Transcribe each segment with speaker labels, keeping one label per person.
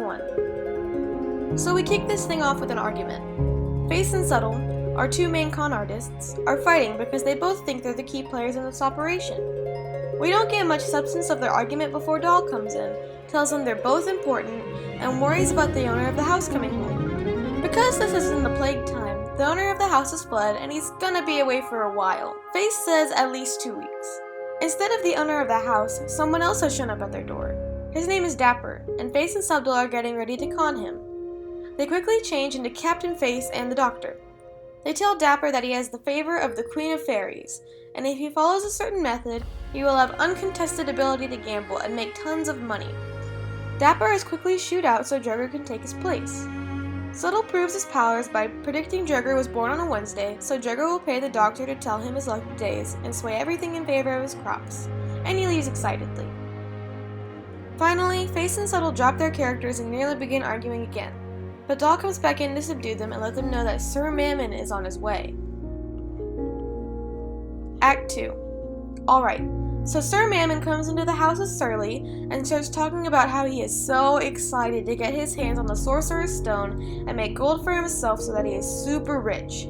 Speaker 1: 1. So we kick this thing off with an argument. Face and Subtle, our two main con artists, are fighting because they both think they're the key players in this operation. We don't get much substance of their argument before Doll comes in, tells them they're both important, and worries about the owner of the house coming home. Because this is in the plague time, the owner of the house has fled and he's gonna be away for a while. Face says at least 2 weeks. Instead of the owner of the house, someone else has shown up at their door. His name is Dapper, and Face and Subtle are getting ready to con him. They quickly change into Captain Face and the Doctor. They tell Dapper that he has the favor of the Queen of Fairies, and if he follows a certain method, he will have uncontested ability to gamble and make tons of money. Dapper is quickly shooed out so Jugger can take his place. Subtle proves his powers by predicting Jugger was born on a Wednesday, so Jugger will pay the Doctor to tell him his lucky days and sway everything in favor of his crops, and he leaves excitedly. Finally, Face and Subtle drop their characters and nearly begin arguing again, but Doll comes back in to subdue them and let them know that Sir Mammon is on his way. Act 2. Alright, so Sir Mammon comes into the house of Surly and starts talking about how he is so excited to get his hands on the Sorcerer's Stone and make gold for himself so that he is super rich.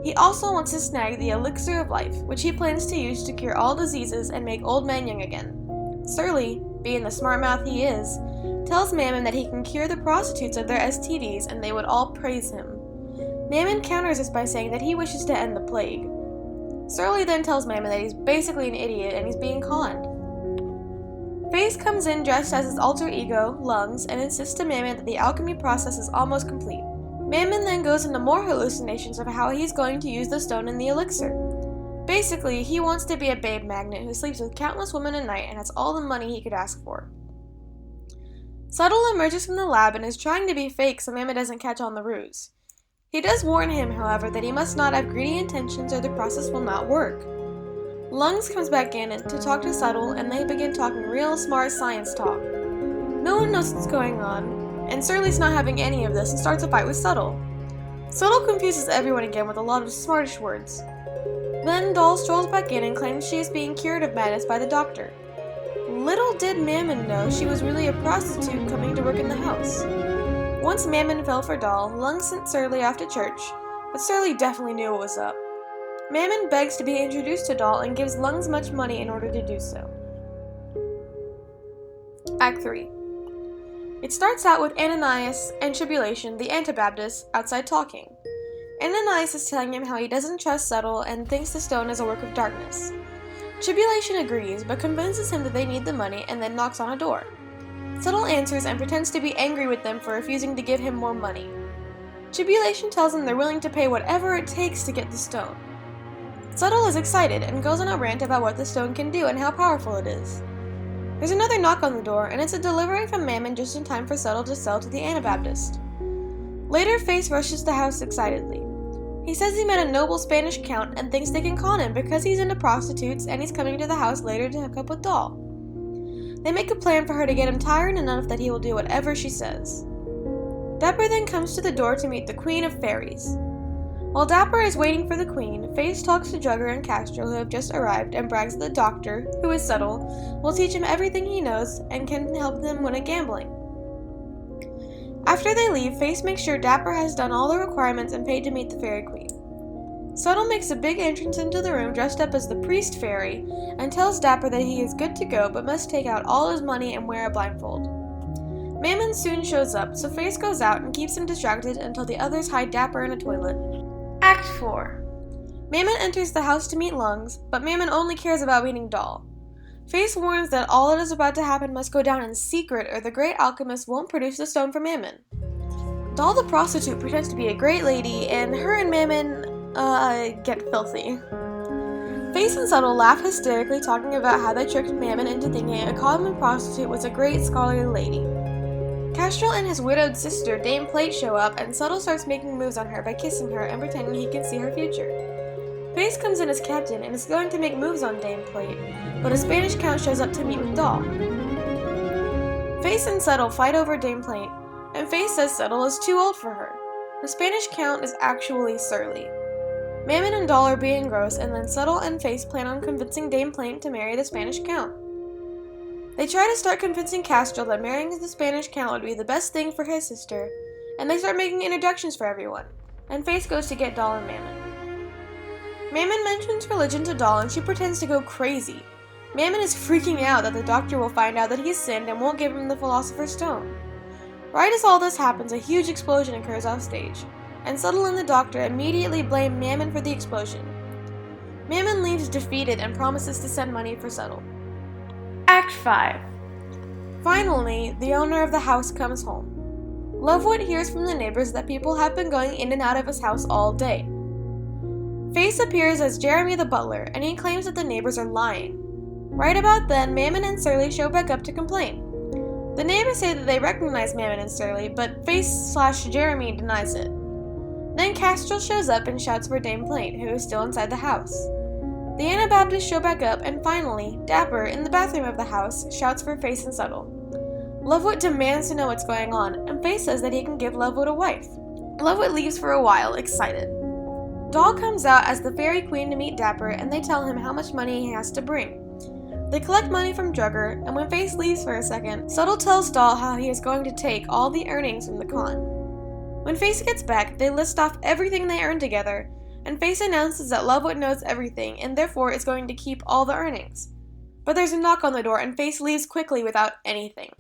Speaker 1: He also wants to snag the Elixir of Life, which he plans to use to cure all diseases and make old men young again. Surly, being the smart mouth he is, tells Mammon that he can cure the prostitutes of their STDs and they would all praise him. Mammon counters this by saying that he wishes to end the plague. Surly then tells Mammon that he's basically an idiot and he's being conned. Face comes in dressed as his alter ego, Lungs, and insists to Mammon that the alchemy process is almost complete. Mammon then goes into more hallucinations of how he's going to use the stone and the elixir. Basically, he wants to be a babe magnet who sleeps with countless women a night and has all the money he could ask for. Subtle emerges from the lab and is trying to be fake so Mammon doesn't catch on the ruse. He does warn him, however, that he must not have greedy intentions or the process will not work. Lungs comes back in to talk to Subtle and they begin talking real smart science talk. No one knows what's going on, and Surly's not having any of this and starts a fight with Subtle. Subtle confuses everyone again with a lot of smartish words. Then Doll strolls back in and claims she is being cured of madness by the Doctor. Little did Mammon know she was really a prostitute coming to work in the house. Once Mammon fell for Doll, Lungs sent Surly off to church, but Surly definitely knew what was up. Mammon begs to be introduced to Doll and gives Lungs much money in order to do so. Act 3. It starts out with Ananias and Tribulation, the Anabaptist, outside talking. Ananias is telling him how he doesn't trust Subtle and thinks the stone is a work of darkness. Tribulation agrees, but convinces him that they need the money and then knocks on a door. Subtle answers and pretends to be angry with them for refusing to give him more money. Tribulation tells them they're willing to pay whatever it takes to get the stone. Subtle is excited and goes on a rant about what the stone can do and how powerful it is. There's another knock on the door, and it's a delivery from Mammon just in time for Subtle to sell to the Anabaptist. Later, Face rushes the house excitedly. He says he met a noble Spanish count and thinks they can con him because he's into prostitutes and he's coming to the house later to hook up with Doll. They make a plan for her to get him tired enough that he will do whatever she says. Dapper then comes to the door to meet the Queen of Fairies. While Dapper is waiting for the Queen, Face talks to Jugger and Castro who have just arrived and brags that the Doctor, who is Subtle, will teach him everything he knows and can help them win at gambling. After they leave, Face makes sure Dapper has done all the requirements and paid to meet the Fairy Queen. Subtle makes a big entrance into the room dressed up as the Priest Fairy and tells Dapper that he is good to go but must take out all his money and wear a blindfold. Mammon soon shows up, so Face goes out and keeps him distracted until the others hide Dapper in a toilet. Act 4. Mammon enters the house to meet Lungs, but Mammon only cares about meeting Doll. Face warns that all that is about to happen must go down in secret or the great alchemist won't produce the stone for Mammon. Doll the prostitute pretends to be a great lady, and her and Mammon get filthy. Face and Subtle laugh hysterically talking about how they tricked Mammon into thinking a common prostitute was a great scholarly lady. Castrol and his widowed sister, Dame Plate, show up and Subtle starts making moves on her by kissing her and pretending he can see her future. Face comes in as captain and is going to make moves on Dame Plate, but a Spanish count shows up to meet with Doll. Face and Subtle fight over Dame Plate, and Face says Subtle is too old for her. The Spanish count is actually Surly. Mammon and Doll are being gross, and then Subtle and Face plan on convincing Dame Plate to marry the Spanish count. They try to start convincing Castro that marrying the Spanish Count would be the best thing for his sister, and they start making introductions for everyone, and Face goes to get Doll and Mammon. Mammon mentions religion to Doll and she pretends to go crazy. Mammon is freaking out that the doctor will find out that he's sinned and won't give him the Philosopher's Stone. Right as all this happens, a huge explosion occurs off stage, and Subtle and the doctor immediately blame Mammon for the explosion. Mammon leaves defeated and promises to send money for Subtle. Act 5. Finally, the owner of the house comes home. Lovewood hears from the neighbors that people have been going in and out of his house all day. Face appears as Jeremy the butler, and he claims that the neighbors are lying. Right about then, Mammon and Surly show back up to complain. The neighbors say that they recognize Mammon and Surly, but Face/Jeremy denies it. Then Castrol shows up and shouts for Dame Plain, who is still inside the house. The Anabaptists show back up, and finally, Dapper, in the bathroom of the house, shouts for Face and Subtle. Lovewood demands to know what's going on, and Face says that he can give Lovewood a wife. Lovewood leaves for a while, excited. Doll comes out as the Fairy Queen to meet Dapper, and they tell him how much money he has to bring. They collect money from Drugger, and when Face leaves for a second, Subtle tells Doll how he is going to take all the earnings from the con. When Face gets back, they list off everything they earned together, and Face announces that Lovewood knows everything and therefore is going to keep all the earnings. But there's a knock on the door and Face leaves quickly without anything.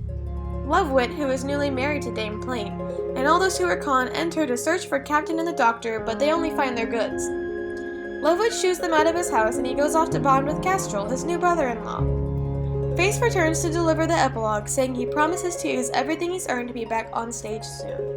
Speaker 1: Lovewood, who is newly married to Dame Plain, and all those who are con enter to search for Captain and the Doctor, but they only find their goods. Lovewood shoos them out of his house and he goes off to bond with Castrol, his new brother-in-law. Face returns to deliver the epilogue, saying he promises to use everything he's earned to be back on stage soon.